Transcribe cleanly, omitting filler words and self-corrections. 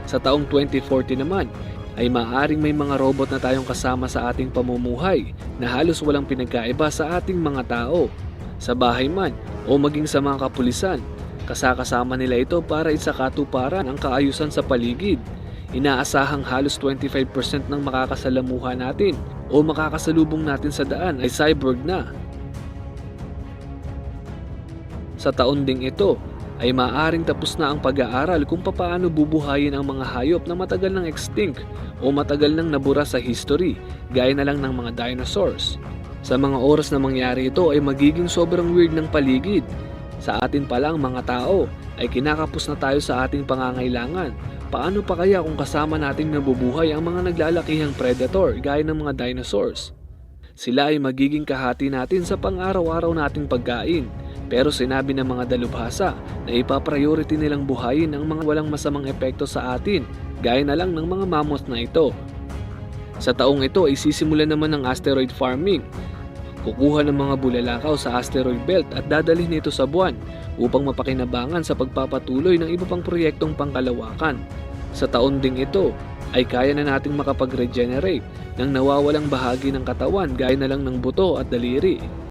Sa taong 2040 naman, ay maaaring may mga robot na tayong kasama sa ating pamumuhay na halos walang pinagkaiba sa ating mga tao. Sa bahay man o maging sa mga kapulisan, kasakasama nila ito para isakatuparan ang kaayusan sa paligid. Inaasahang halos 25% ng makakasalamuha natin o makakasalubong natin sa daan ay cyborg na. Sa taon ding ito, ay maaaring tapos na ang pag-aaral kung papaano bubuhayin ang mga hayop na matagal nang extinct o matagal nang nabura sa history, gaya na lang ng mga dinosaurs. Sa mga oras na mangyari ito ay magiging sobrang weird ng paligid. Sa atin palang mga tao ay kinakapos na tayo sa ating pangangailangan. Paano pa kaya kung kasama nating nabubuhay ang mga naglalakihang predator gaya ng mga dinosaurs? Sila ay magiging kahati natin sa pang-araw-araw nating pagkain. Pero sinabi ng mga dalubhasa na ipapriority nilang buhayin ang mga walang masamang epekto sa atin, gaya na lang ng mga mammoth na ito. Sa taong ito ay sisimulan naman ng asteroid farming. Kukuha ng mga bulalakaw sa asteroid belt at dadalhin ito sa buwan upang mapakinabangan sa pagpapatuloy ng iba pang proyektong pangkalawakan. Sa taon ding ito ay kaya na nating makapag-regenerate ng nawawalang bahagi ng katawan gaya na lang ng buto at daliri.